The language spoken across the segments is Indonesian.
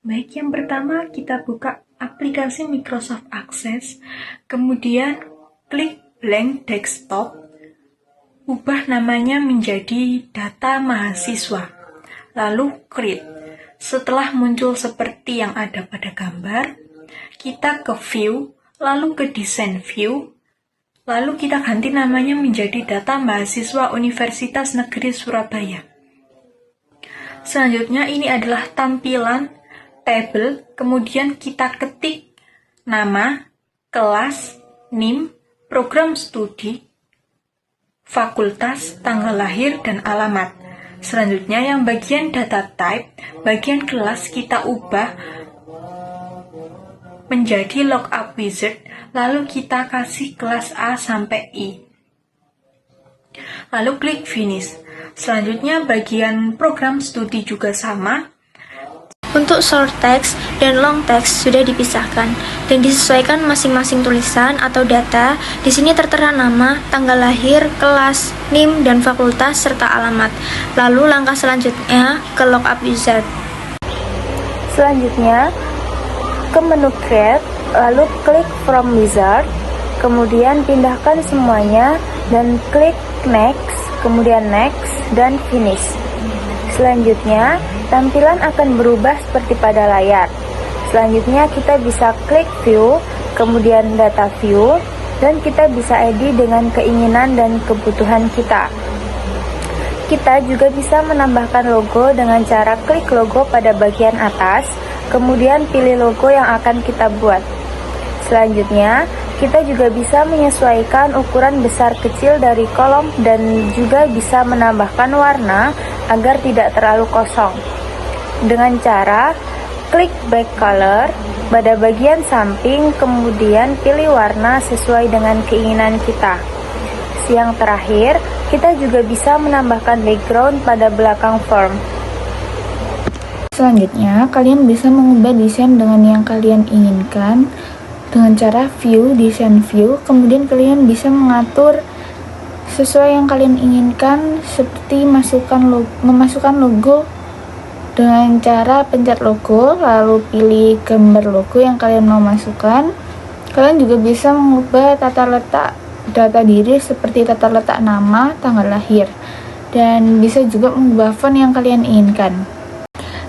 Baik, yang pertama kita buka aplikasi Microsoft Access, kemudian klik blank desktop, ubah namanya menjadi data mahasiswa, lalu create. Setelah muncul seperti yang ada pada gambar, kita ke view, lalu ke design view, lalu kita ganti namanya menjadi data mahasiswa Universitas Negeri Surabaya. Selanjutnya ini adalah tampilan tabel, kemudian kita ketik nama, kelas, NIM, program studi, fakultas, tanggal lahir, dan alamat. Selanjutnya yang bagian data type, bagian kelas kita ubah menjadi lookup wizard, lalu kita kasih kelas A sampai I. Lalu klik finish. Selanjutnya bagian program studi juga sama. Untuk short text dan long text sudah dipisahkan dan disesuaikan masing-masing tulisan atau data. Di sini tertera nama, tanggal lahir, kelas, NIM, dan fakultas serta alamat. Lalu langkah selanjutnya ke lookup wizard. Selanjutnya ke menu create, lalu klik from wizard, kemudian pindahkan semuanya dan klik next, kemudian next dan finish. Selanjutnya, tampilan akan berubah seperti pada layar. Selanjutnya kita bisa klik view, kemudian data view, dan kita bisa edit dengan keinginan dan kebutuhan kita. Kita juga bisa menambahkan logo dengan cara klik logo pada bagian atas, kemudian pilih logo yang akan kita buat. Selanjutnya, kita juga bisa menyesuaikan ukuran besar kecil dari kolom dan juga bisa menambahkan warna agar tidak terlalu kosong. Dengan cara klik back color pada bagian samping, kemudian pilih warna sesuai dengan keinginan kita. Yang terakhir, kita juga bisa menambahkan background pada belakang form. Selanjutnya, kalian bisa mengubah desain dengan yang kalian inginkan dengan cara view, design view, kemudian kalian bisa mengatur sesuai yang kalian inginkan, seperti memasukkan logo dengan cara pencet logo, lalu pilih gambar logo yang kalian mau masukkan. Kalian juga bisa mengubah tata letak data diri seperti tata letak nama, tanggal lahir, dan bisa juga mengubah font yang kalian inginkan.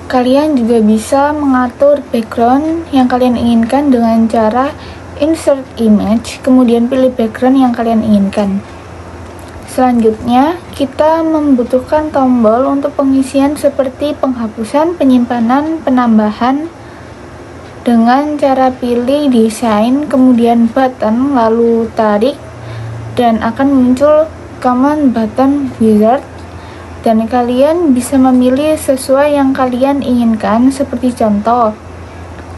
Kalian juga bisa mengatur background yang kalian inginkan dengan cara insert image, kemudian pilih background yang kalian inginkan. Selanjutnya, kita membutuhkan tombol untuk pengisian seperti penghapusan, penyimpanan, penambahan dengan cara pilih desain, kemudian button, lalu tarik, dan akan muncul command button wizard. Dan kalian bisa memilih sesuai yang kalian inginkan, seperti contoh,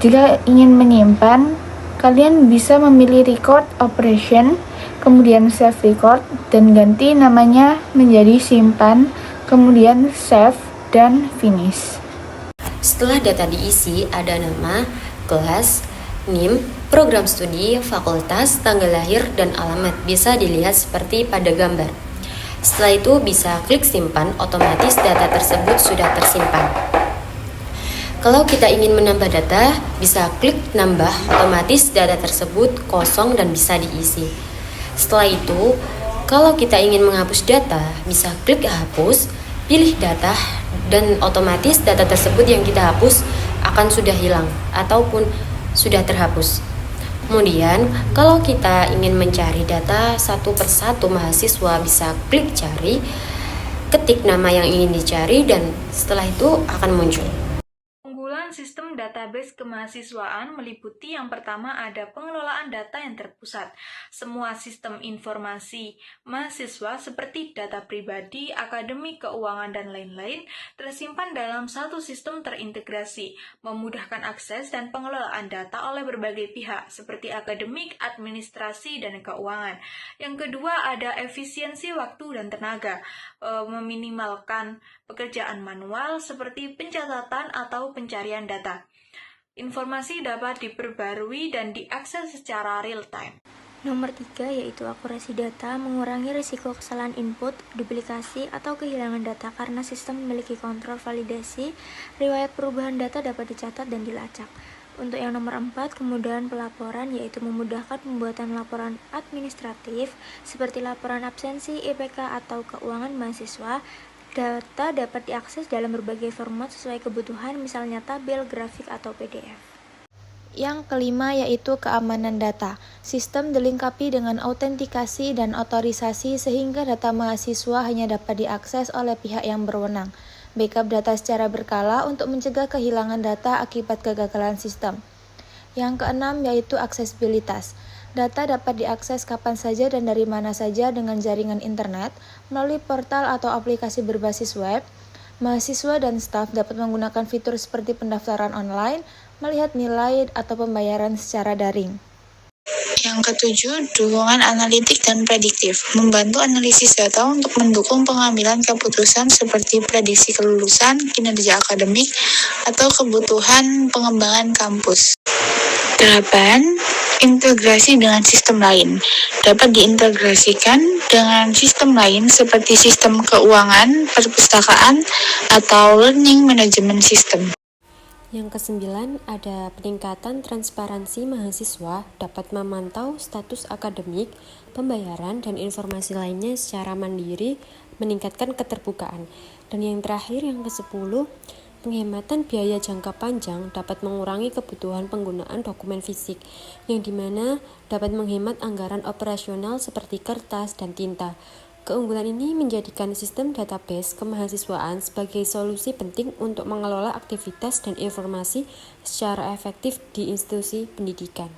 jika ingin menyimpan, kalian bisa memilih record operation, kemudian save record, dan ganti namanya menjadi simpan, kemudian save, dan finish. Setelah data diisi, ada nama, kelas, NIM, program studi, fakultas, tanggal lahir, dan alamat bisa dilihat seperti pada gambar. Setelah itu bisa klik simpan, otomatis data tersebut sudah tersimpan. Kalau kita ingin menambah data, bisa klik nambah, otomatis data tersebut kosong dan bisa diisi. Setelah itu, kalau kita ingin menghapus data, bisa klik hapus, pilih data, dan otomatis data tersebut yang kita hapus akan sudah hilang ataupun sudah terhapus. Kemudian, kalau kita ingin mencari data satu persatu mahasiswa, bisa klik cari, ketik nama yang ingin dicari, dan setelah itu akan muncul. Keunggulan sistem database kemahasiswaan meliputi yang pertama ada pengelolaan data yang terpusat. Semua sistem informasi mahasiswa seperti data pribadi, akademik, keuangan, dan lain-lain tersimpan dalam satu sistem terintegrasi, memudahkan akses dan pengelolaan data oleh berbagai pihak seperti akademik, administrasi, dan keuangan. Yang kedua ada efisiensi waktu dan tenaga, meminimalkan pekerjaan manual seperti pencatatan atau pencarian data. Informasi dapat diperbarui dan diakses secara real time. Nomor 3 yaitu akurasi data, mengurangi risiko kesalahan input, duplikasi, atau kehilangan data karena sistem memiliki kontrol validasi. Riwayat perubahan data dapat dicatat dan dilacak. Untuk yang nomor 4, kemudahan pelaporan yaitu memudahkan pembuatan laporan administratif seperti laporan absensi, IPK, atau keuangan mahasiswa. Data dapat diakses dalam berbagai format sesuai kebutuhan, misalnya tabel, grafik, atau PDF. Yang kelima yaitu keamanan data. Sistem dilengkapi dengan autentikasi dan otorisasi sehingga data mahasiswa hanya dapat diakses oleh pihak yang berwenang. Backup data secara berkala untuk mencegah kehilangan data akibat kegagalan sistem. Yang keenam yaitu aksesibilitas. Data dapat diakses kapan saja dan dari mana saja dengan jaringan internet, melalui portal atau aplikasi berbasis web. Mahasiswa dan staf dapat menggunakan fitur seperti pendaftaran online, melihat nilai atau pembayaran secara daring. Yang ketujuh, dukungan analitik dan prediktif. Membantu analisis data untuk mendukung pengambilan keputusan seperti prediksi kelulusan, kinerja akademik, atau kebutuhan pengembangan kampus. 8. Integrasi dengan sistem lain. Dapat diintegrasikan dengan sistem lain seperti sistem keuangan, perpustakaan, atau learning management system. Yang kesembilan, ada peningkatan transparansi mahasiswa dapat memantau status akademik, pembayaran, dan informasi lainnya secara mandiri, meningkatkan keterbukaan. Dan yang terakhir, yang ke-10, penghematan biaya jangka panjang dapat mengurangi kebutuhan penggunaan dokumen fisik, yang dimana dapat menghemat anggaran operasional seperti kertas dan tinta. Keunggulan ini menjadikan sistem database kemahasiswaan sebagai solusi penting untuk mengelola aktivitas dan informasi secara efektif di institusi pendidikan.